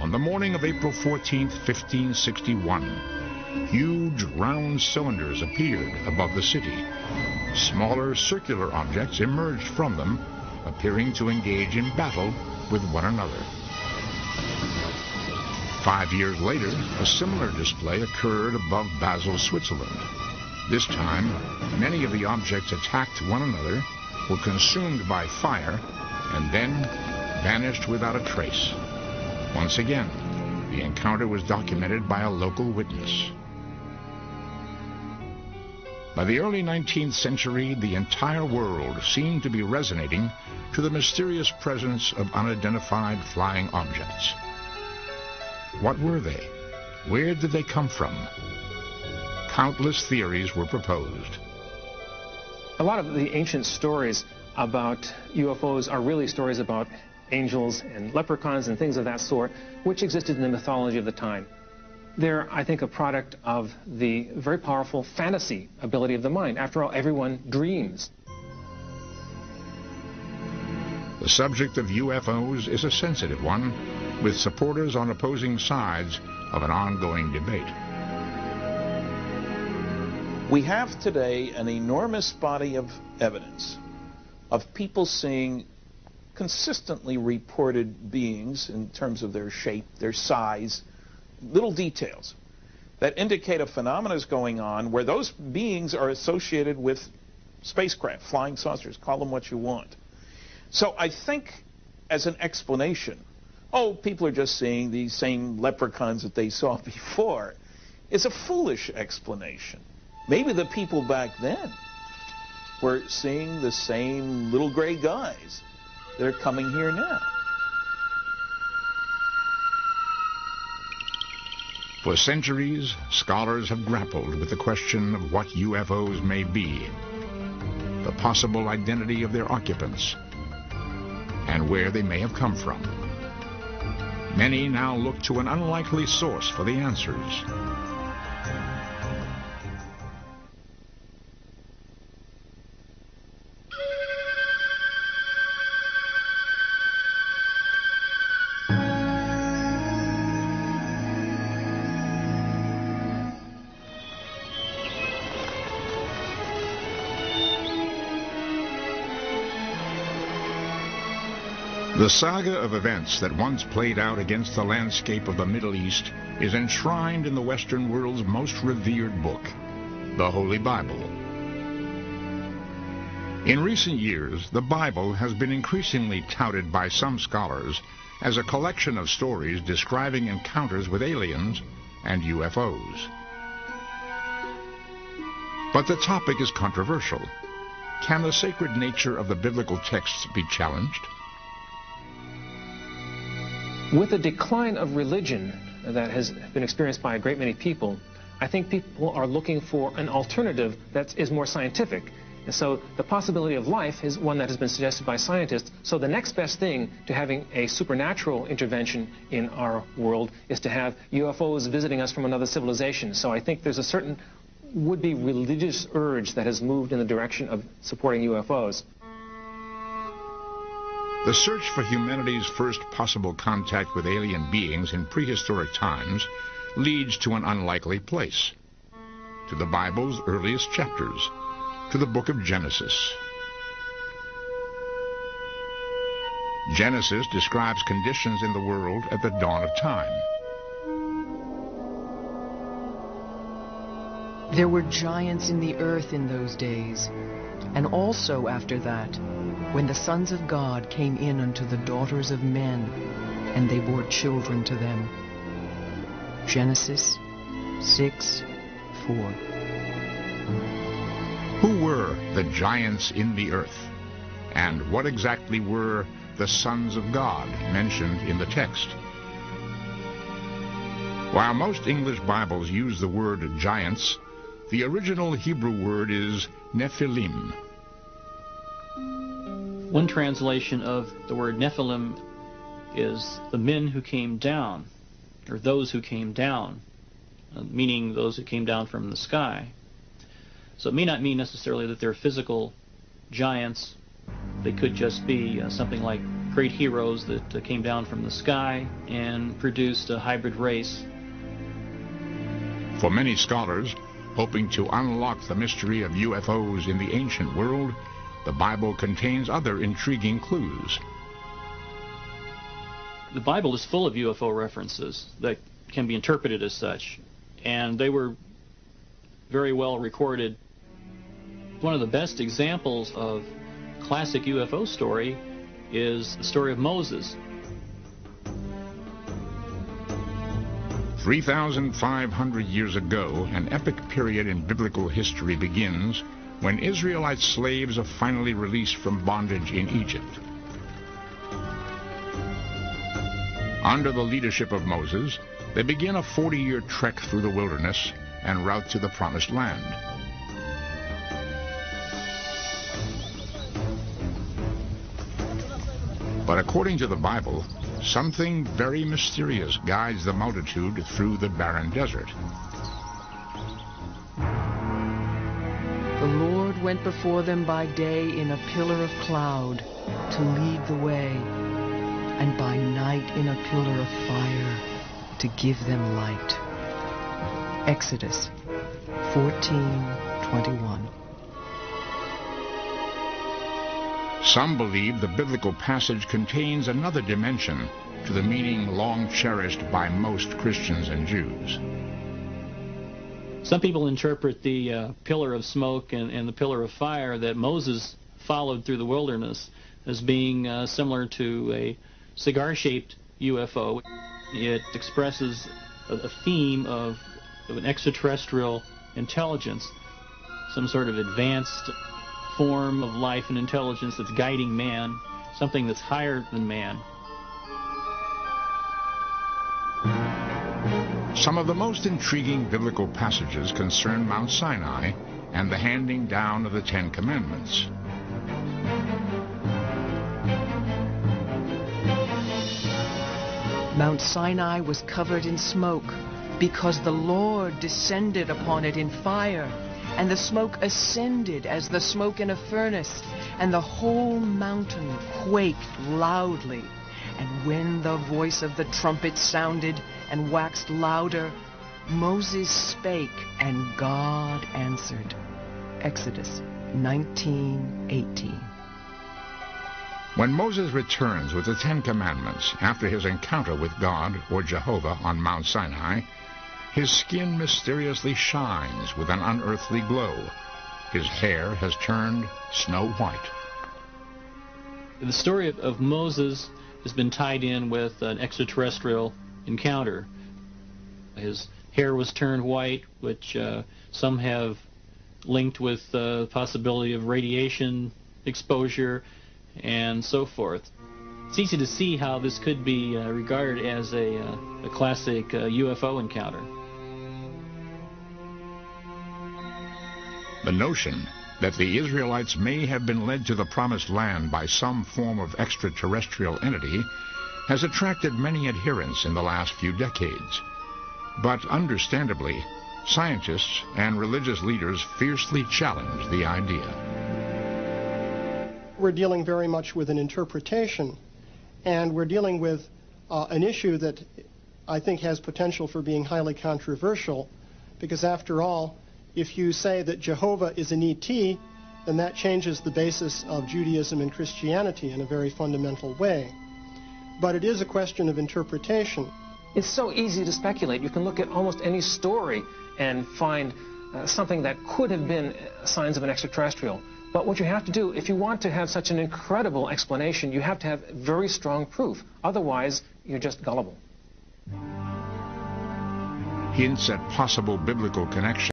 on the morning of April 14th, 1561, huge round cylinders appeared above the city. Smaller circular objects emerged from them, appearing to engage in battle with one another. 5 years later, a similar display occurred above Basel, Switzerland. This time, many of the objects attacked one another, were consumed by fire, and then vanished without a trace. Once again, the encounter was documented by a local witness. By the early 19th century, the entire world seemed to be resonating to the mysterious presence of unidentified flying objects. What were they? Where did they come from? Countless theories were proposed. A lot of the ancient stories about UFOs are really stories about angels and leprechauns and things of that sort, which existed in the mythology of the time. They're, I think, a product of the very powerful fantasy ability of the mind. After all, everyone dreams. The subject of UFOs is a sensitive one, with supporters on opposing sides of an ongoing debate. We have today an enormous body of evidence of people seeing consistently reported beings in terms of their shape, their size, little details that indicate a phenomenon is going on where those beings are associated with spacecraft, flying saucers, call them what you want. So I think as an explanation, oh, people are just seeing these same leprechauns that they saw before, is a foolish explanation. Maybe the people back then were seeing the same little gray guys that are coming here now. For centuries, scholars have grappled with the question of what UFOs may be, the possible identity of their occupants, and where they may have come from. Many now look to an unlikely source for the answers. The saga of events that once played out against the landscape of the Middle East is enshrined in the Western world's most revered book, the Holy Bible. In recent years, the Bible has been increasingly touted by some scholars as a collection of stories describing encounters with aliens and UFOs. But the topic is controversial. Can the sacred nature of the biblical texts be challenged? With the decline of religion that has been experienced by a great many people, I think people are looking for an alternative that is more scientific. And so the possibility of life is one that has been suggested by scientists. So the next best thing to having a supernatural intervention in our world is to have UFOs visiting us from another civilization. So I think there's a certain would-be religious urge that has moved in the direction of supporting UFOs. The search for humanity's first possible contact with alien beings in prehistoric times leads to an unlikely place, to the Bible's earliest chapters, to the book of Genesis. Genesis describes conditions in the world at the dawn of time. There were giants in the earth in those days, and also after that, when the sons of God came in unto the daughters of men, and they bore children to them. Genesis 6:4. Who were the giants in the earth? And what exactly were the sons of God mentioned in the text? While most English Bibles use the word giants, the original Hebrew word is Nephilim. One translation of the word Nephilim is the men who came down, or those who came down, meaning those who came down from the sky. So it may not mean necessarily that they're physical giants. They could just be something like great heroes that came down from the sky and produced a hybrid race. For many scholars, hoping to unlock the mystery of UFOs in the ancient world, the Bible contains other intriguing clues. The Bible is full of UFO references that can be interpreted as such, and they were very well recorded. One of the best examples of classic UFO story is the story of Moses. 3,500 years ago, an epic period in biblical history begins when Israelite slaves are finally released from bondage in Egypt. Under the leadership of Moses, they begin a 40-year trek through the wilderness en route to the Promised Land. But according to the Bible, something very mysterious guides the multitude through the barren desert. The Lord went before them by day in a pillar of cloud to lead the way, and by night in a pillar of fire to give them light. Exodus 14:21. Some believe the biblical passage contains another dimension to the meaning long cherished by most Christians and Jews. Some people interpret the pillar of smoke and the pillar of fire that Moses followed through the wilderness as being similar to a cigar-shaped UFO. It expresses a theme of an extraterrestrial intelligence, some sort of advanced form of life and intelligence that's guiding man, something that's higher than man. Some of the most intriguing biblical passages concern Mount Sinai and the handing down of the Ten Commandments. Mount Sinai was covered in smoke because the Lord descended upon it in fire, and the smoke ascended as the smoke in a furnace, and the whole mountain quaked loudly. And when the voice of the trumpet sounded and waxed louder, Moses spake, and God answered. Exodus 19:18. When Moses returns with the Ten Commandments after his encounter with God or Jehovah on Mount Sinai, his skin mysteriously shines with an unearthly glow. His hair has turned snow white. The story of Moses has been tied in with an extraterrestrial encounter. His hair was turned white, which some have linked with the possibility of radiation exposure and so forth. It's easy to see how this could be regarded as a classic UFO encounter. The notion that the Israelites may have been led to the Promised Land by some form of extraterrestrial entity has attracted many adherents in the last few decades. But understandably, scientists and religious leaders fiercely challenge the idea. We're dealing very much with an interpretation, and we're dealing with an issue that I think has potential for being highly controversial, because after all, if you say that Jehovah is an ET, then that changes the basis of Judaism and Christianity in a very fundamental way. But it is a question of interpretation. It's so easy to speculate. You can look at almost any story and find something that could have been signs of an extraterrestrial. But what you have to do, if you want to have such an incredible explanation, you have to have very strong proof. Otherwise, you're just gullible. Hints at possible biblical connections